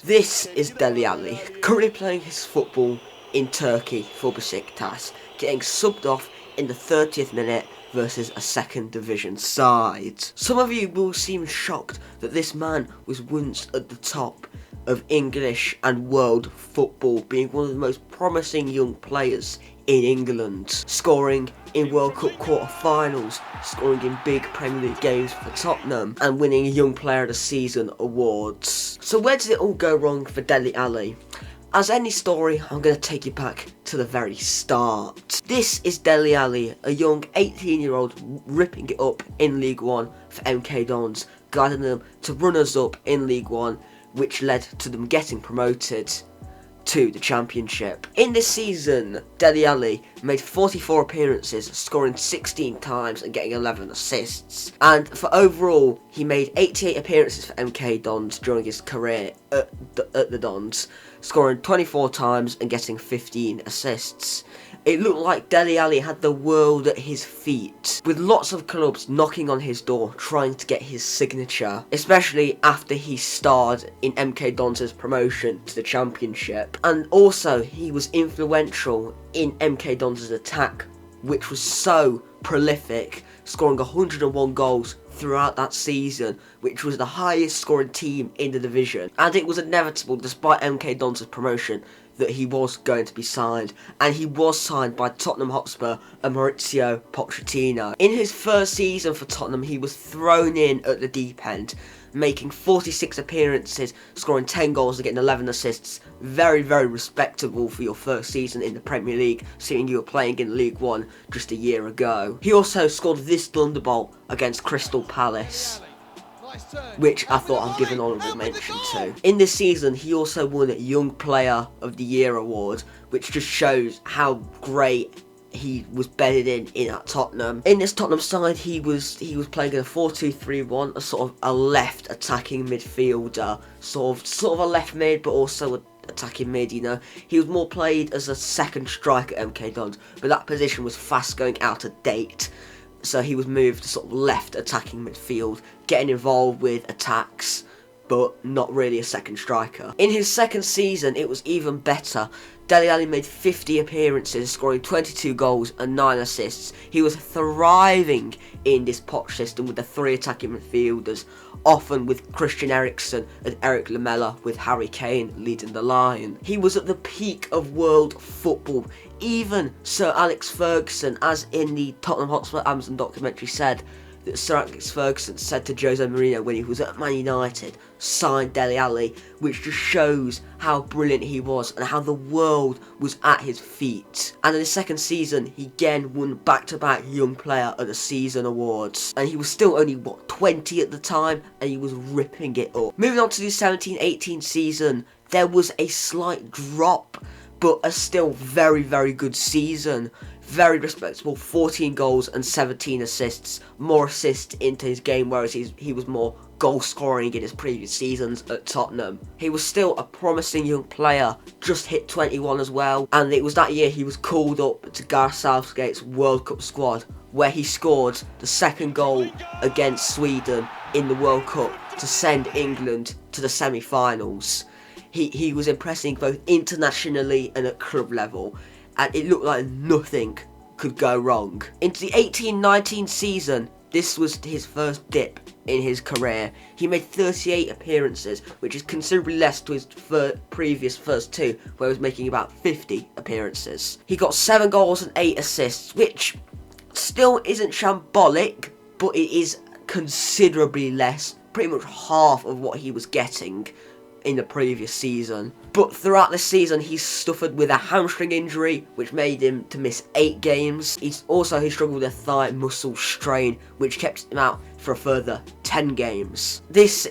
This is Dele Alli, currently playing his football in Turkey for Besiktas, getting subbed off in the 30th minute versus a second division side. Some of you will seem shocked that this man was once at the top of English and world football, being one of the most promising young players in England, scoring in World Cup quarter-finals, scoring in big Premier League games for Tottenham, and winning Young Player of the Season awards. So where did it all go wrong for Dele Alli? As any story, I'm going to take you back to the very start. This is Dele Alli, a young 18-year-old ripping it up in League One for mkdons, guiding them to runners-up in League One, which led to them getting promoted to the Championship. In this season, Dele Alli made 44 appearances, scoring 16 times and getting 11 assists. And for overall, he made 88 appearances for mkdons during his career at the Dons, scoring 24 times and getting 15 assists. It looked like Dele Alli had the world at his feet, with lots of clubs knocking on his door trying to get his signature, especially after he starred in mkdons' promotion to the Championship. And also, he was influential in mkdons' attack, which was so prolific, scoring 101 goals throughout that season, which was the highest scoring team in the division. And it was inevitable, despite mkdons' promotion, that he was going to be signed, and he was signed by Tottenham Hotspur and Maurizio Pochettino. In his first season for Tottenham, he was thrown in at the deep end, making 46 appearances, scoring 10 goals and getting 11 assists. Very, very respectable for your first season in the Premier League, seeing you were playing in League One just a year ago. He also scored this thunderbolt against Crystal Palace, which I thought I'd give an honourable mention to. In this season, he also won a Young Player of the Year award, which just shows how great he was bedded in at Tottenham. In this Tottenham side, he was playing in a 4-2-3-1, a sort of a left attacking midfielder, sort of a left mid, but also a attacking mid, you know. He was more played as a second striker at mkdons, but that position was fast going out of date. So he was moved to sort of left attacking midfield, getting involved with attacks, but not really a second striker. In his second season, it was even better. Dele Alli made 50 appearances, scoring 22 goals and 9 assists. He was thriving in this Poch system with the 3 attacking midfielders, often with Christian Eriksen and Eric Lamela, with Harry Kane leading the line. He was at the peak of world football. Even Sir Alex Ferguson, as in the Tottenham Hotspur Amazon documentary, said that Sir Alex Ferguson said to Jose Mourinho when he was at Man United, sign Dele Alli, which just shows how brilliant he was and how the world was at his feet. And in his second season, he again won back-to-back Young Player of the Season awards. And he was still only, 20 at the time, and he was ripping it up. Moving on to the 17-18 season, there was a slight drop, but a still very, very good season. Very respectable, 14 goals and 17 assists. More assists into his game, whereas he was more goal scoring in his previous seasons at Tottenham. He was still a promising young player, just hit 21 as well. And it was that year he was called up to Gareth Southgate's World Cup squad, where he scored the second goal against Sweden in the World Cup to send England to the semi-finals. He was impressing both internationally and at club level, and it looked like nothing could go wrong. Into the 18-19 season, this was his first dip in his career. He made 38 appearances, which is considerably less to his previous first 2, where he was making about 50 appearances. He got 7 goals and 8 assists, which still isn't shambolic, but it is considerably less, pretty much half of what he was getting in the previous season. But throughout the season, he suffered with a hamstring injury, which made him to miss 8 games. He struggled with a thigh muscle strain, which kept him out for a further 10 games. This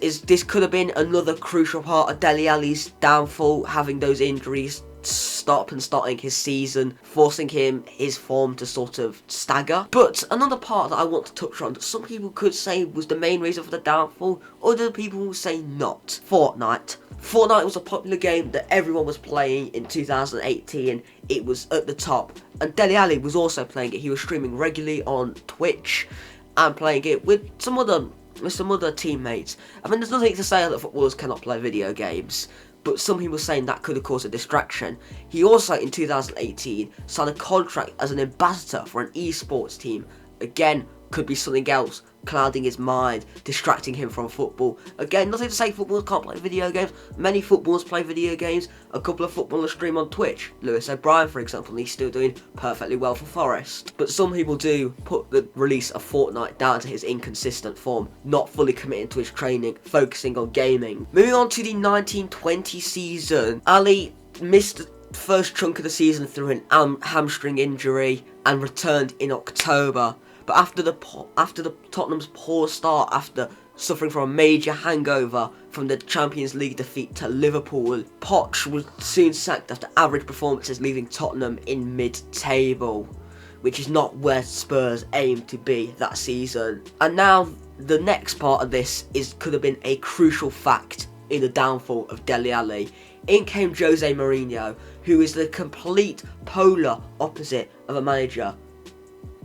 could have been another crucial part of Dele Alli's downfall, having those injuries starting his season, forcing his form to sort of stagger. But another part that I want to touch on that some people could say was the main reason for the downfall, other people will say not. Fortnite. Fortnite was a popular game that everyone was playing in 2018. It was at the top, and Dele Alli was also playing it. He was streaming regularly on Twitch and playing it with some other teammates. I mean, there's nothing to say that footballers cannot play video games, but some people saying that could have caused a distraction. He also, in 2018, signed a contract as an ambassador for an esports team. Again, could be something else clouding his mind, distracting him from football. Again, nothing to say footballers can't play video games. Many footballers play video games. A couple of footballers stream on Twitch. Lewis O'Brien, for example, and he's still doing perfectly well for Forest. But some people do put the release of Fortnite down to his inconsistent form, not fully committing to his training, focusing on gaming. Moving on to the 1920 season, Alli missed the first chunk of the season through an hamstring injury and returned in October. But after the Tottenham's poor start, after suffering from a major hangover from the Champions League defeat to Liverpool, Poch was soon sacked after average performances, leaving Tottenham in mid-table, which is not where Spurs aim to be that season. And now the next part of this could have been a crucial fact in the downfall of Dele Alli. In came Jose Mourinho, who is the complete polar opposite of a manager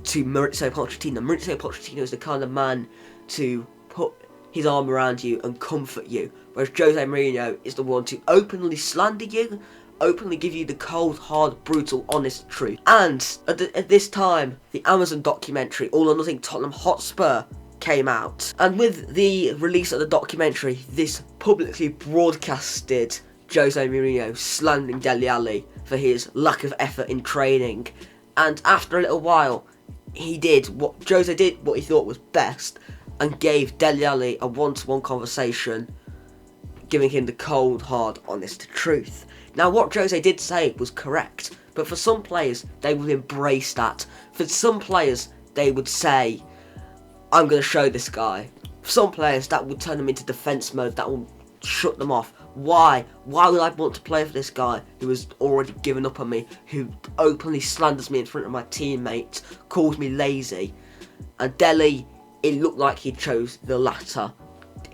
to Maurizio Pochettino. Maurizio Pochettino is the kind of man to put his arm around you and comfort you, whereas Jose Mourinho is the one to openly slander you, openly give you the cold, hard, brutal, honest truth. And at this time, the Amazon documentary All or Nothing Tottenham Hotspur came out, and with the release of the documentary, this publicly broadcasted Jose Mourinho slandering Dele Alli for his lack of effort in training. And after a little while, he did what he thought was best, and gave Dele Alli a one-to-one conversation, giving him the cold, hard, honest truth. Now, what Jose did say was correct, but for some players, they would embrace that. For some players, they would say, I'm going to show this guy. For some players, that would turn them into defence mode, that will shut them off. Why? Why would I want to play for this guy who has already given up on me, who openly slanders me in front of my teammates, calls me lazy? And Dele, it looked like he chose the latter,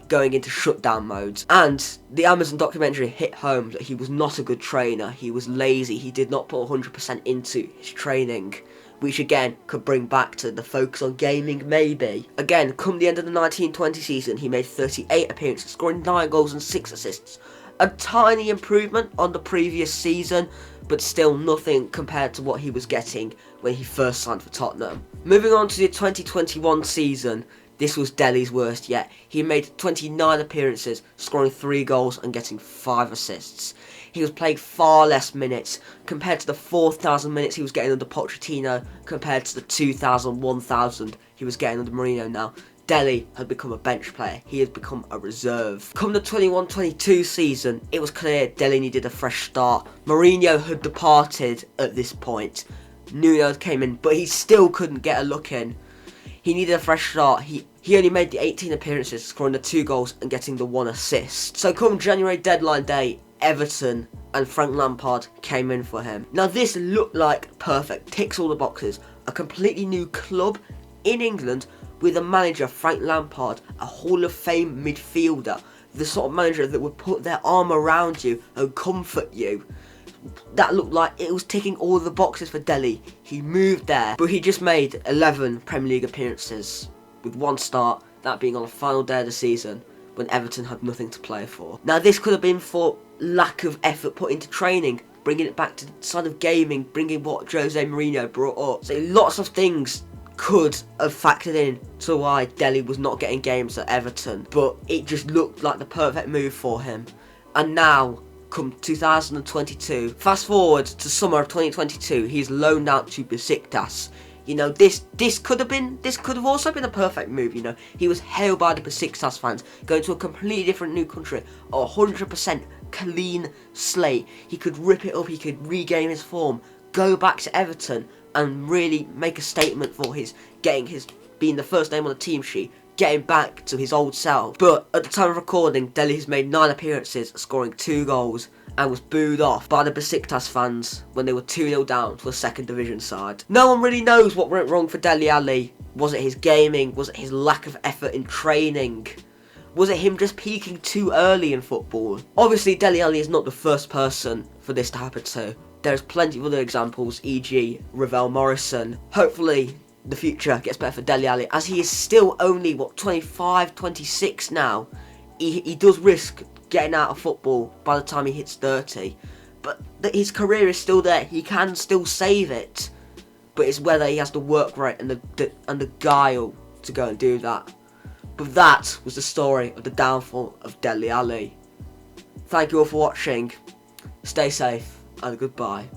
going into shutdown modes. And the Amazon documentary hit home that he was not a good trainer, he was lazy, he did not put 100% into his training, which again could bring back to the focus on gaming maybe. Again, come the end of the 1920 season, he made 38 appearances, scoring 9 goals and 6 assists. A tiny improvement on the previous season, but still nothing compared to what he was getting when he first signed for Tottenham. Moving on to the 2021 season, this was Dele's worst yet. He made 29 appearances, scoring 3 goals and getting 5 assists. He was playing far less minutes compared to the 4,000 minutes he was getting under Pochettino, compared to the 2,000, 1,000 he was getting under Mourinho now. Dele had become a bench player, he had become a reserve. Come the 21-22 season, it was clear Dele needed a fresh start. Mourinho had departed at this point. Nuno came in, but he still couldn't get a look in. He needed a fresh start. He only made the 18 appearances, scoring the 2 goals and getting the 1 assist. So come January deadline day, Everton and Frank Lampard came in for him. Now this looked like perfect, ticks all the boxes. A completely new club in England with a manager, Frank Lampard, a Hall of Fame midfielder, the sort of manager that would put their arm around you and comfort you. That looked like it was ticking all the boxes for Dele. He moved there, but he just made 11 Premier League appearances with 1 start, that being on the final day of the season when Everton had nothing to play for. Now this could have been for lack of effort put into training, bringing it back to the side of gaming, bringing what Jose Mourinho brought up. So lots of things could have factored in to why Dele was not getting games at Everton, but it just looked like the perfect move for him. And now, come 2022, fast forward to summer of 2022, he's loaned out to Besiktas. You know, this could have also been a perfect move, you know. He was hailed by the Besiktas fans, going to a completely different new country, 100% clean slate. He could rip it up, he could regain his form, go back to Everton and really make a statement for being the first name on the team sheet, getting back to his old self. But at the time of recording, Dele has made 9 appearances, scoring 2 goals, and was booed off by the Besiktas fans when they were 2-0 down to a second division side. No one really knows what went wrong for Dele Alli. Was it his gaming? Was it his lack of effort in training? Was it him just peaking too early in football? Obviously, Dele Alli is not the first person for this to happen to. There's plenty of other examples, e.g. Ravel Morrison. Hopefully, the future gets better for Dele Alli, as he is still only, 25, 26 now. He does risk getting out of football by the time he hits 30. But his career is still there. He can still save it. But it's whether he has the work rate and the guile to go and do that. But that was the story of the downfall of Dele Alli. Thank you all for watching. Stay safe and goodbye.